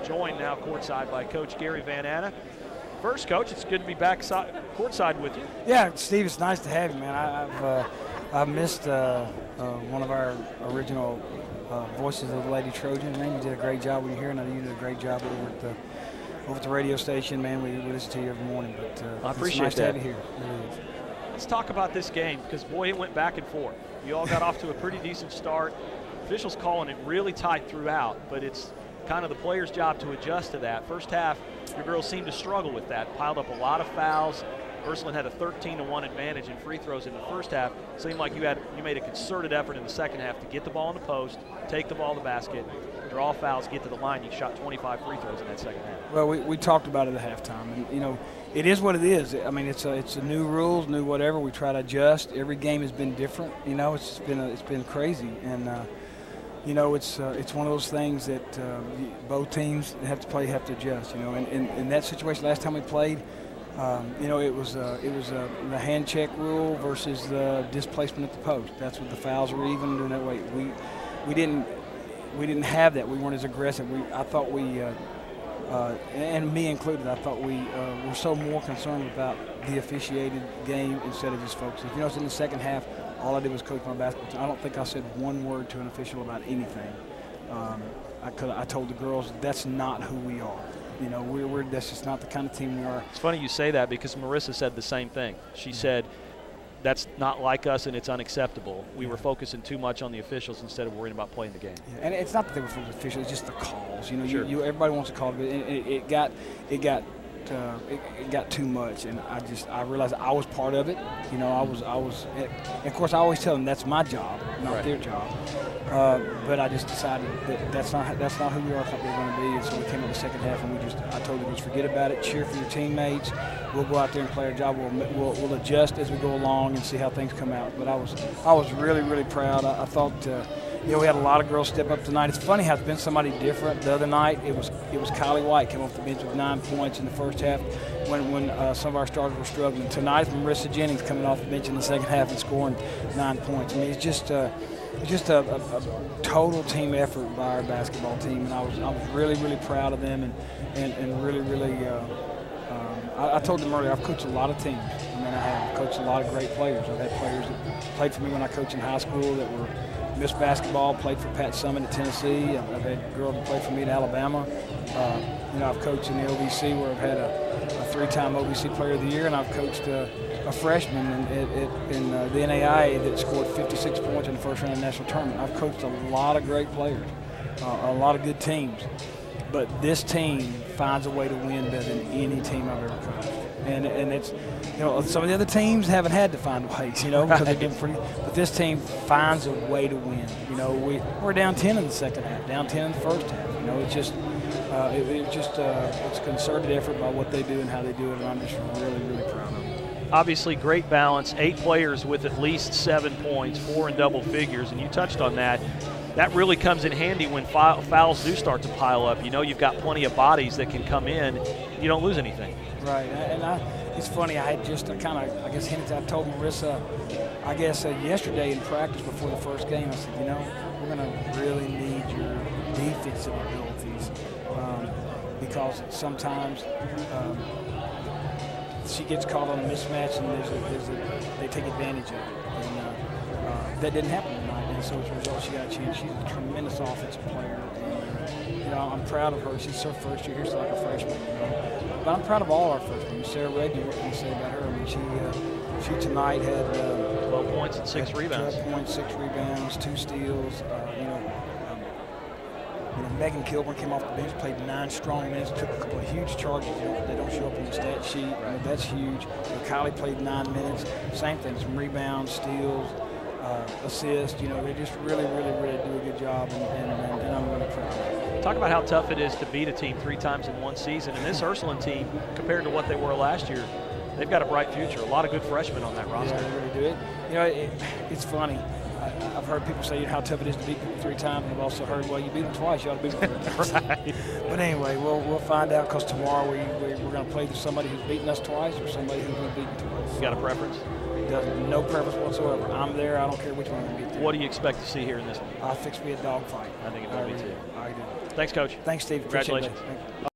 joined now courtside by Coach Gary Van Atta. First, Coach, it's good to be back courtside with you. Yeah, Steve, it's nice to have you, man. I've missed one of our original voices of the Lady Trojans. Man, you did a great job when you were here, and I know you did a great job over at the radio station. Man, we listen to you every morning. But I appreciate it's nice to have you here. Let's talk about this game, because, boy, it went back and forth. You all got off to a pretty decent start. Officials calling it really tight throughout, but it's kind of the player's job to adjust to that. First half, your girls seemed to struggle with that, piled up a lot of fouls. Ursuline had a 13-1 advantage in free throws in the first half. Seemed like you made a concerted effort in the second half to get the ball in the post, take the ball to the basket, draw fouls, get to the line. You shot 25 free throws in that second half. Well, we talked about it at halftime, and you know, it is what it is. I mean, it's a new rules, new whatever. We try to adjust. Every game has been different. You know, it's been crazy, and you know, it's one of those things that both teams have to adjust. You know, and in that situation, last time we played, you know, it was the hand check rule versus the displacement at the post. That's what the fouls were even doing that way. We didn't have that. We weren't as aggressive. I thought and me included, I thought we were so more concerned about the officiated game instead of just focusing. You know, in the second half, all I did was coach my basketball team. I don't think I said one word to an official about anything. I told the girls that's not who we are. You know, that's just not the kind of team we are. It's funny you say that, because Marissa said the same thing. She said, that's not like us and it's unacceptable. We were focusing too much on the officials instead of worrying about playing the game. Yeah, and it's not that they were focused on the officials, it's just the calls. You know, sure. Everybody wants to call it, and it got too much, and I realized I was part of it. You know, I was. And of course, I always tell them that's my job, not right. their job. But I just decided that that's not who we are. I thought we were going to be, and so we came in the second half, and I told them, just forget about it. Cheer for your teammates. We'll go out there and play our job. We'll adjust as we go along and see how things come out. But I was really proud. I thought. You know, we had a lot of girls step up tonight. It's funny how it's been somebody different. The other night, it was Kylie White came off the bench with 9 points in the first half when some of our starters were struggling. Tonight, Marissa Jennings coming off the bench in the second half and scoring 9 points. I mean, it's just a total team effort by our basketball team, and I was really proud of them and really. I told them earlier, I've coached a lot of teams. I mean, I have coached a lot of great players. I've had players that played for me when I coached in high school that were missed basketball, played for Pat Summitt at Tennessee. I've had girls that played for me at Alabama. You know, I've coached in the OVC where I've had a 3-time OVC Player of the Year, and I've coached a freshman in the NAIA that scored 56 points in the first round of the national tournament. I've coached a lot of great players, a lot of good teams. But this team finds a way to win better than any team I've ever coached. And it's, you know, some of the other teams haven't had to find ways, you know, because they've been pretty. But this team finds a way to win. You know, we're down 10 in the second half, down 10 in the first half. You know, it's just it's a concerted effort by what they do and how they do it, and I'm just really proud of them. Obviously, great balance. 8 players with at least 7 points, 4 in double figures, and you touched on that. That really comes in handy when fouls do start to pile up. You know, you've got plenty of bodies that can come in. You don't lose anything. Right, and it's funny. I had just kind of, I guess, hinted. I told Marissa, I guess, yesterday in practice before the first game, I said, you know, we're going to really need your defensive abilities because sometimes she gets caught on a mismatch and they take advantage of it. And that didn't happen tonight, and so as a result, she got a chance. She's a tremendous offensive player. And, you know, I'm proud of her. She's her first year here, she's like a freshman. You know? But I'm proud of all our freshmen. Sarah Reggie, what can you say about her? I mean, she tonight had 12 points and 6 rebounds. 12 points, 6 rebounds, 2 steals. You know, Megan Kilburn came off the bench, played 9 strong minutes, took a couple of huge charges that don't show up on the stat sheet. Right. You know, that's huge. Kylie played 9 minutes. Same thing, some rebounds, steals. Assist, you know, they just really do a good job, and I'm really proud of them. Talk about how tough it is to beat a team 3 times in one season, and this Ursuline team, compared to what they were last year, they've got a bright future. A lot of good freshmen on that roster. Yeah, they really do it. You know, it's funny. I've heard people say, you know, how tough it is to beat people 3 times. I've also heard, well, you beat them twice, you ought to beat them 3 times. Right. But anyway, we'll find out, because tomorrow we're going to play with somebody who's beaten us twice or somebody who's been beaten twice. You got a preference? No preference whatsoever. I'm there. I don't care which one we get to. What do you expect to see here in this one? I'll fix me a dogfight. I think it will be too. I do. Thanks, Coach. Thanks, Steve. Congratulations. Appreciate it.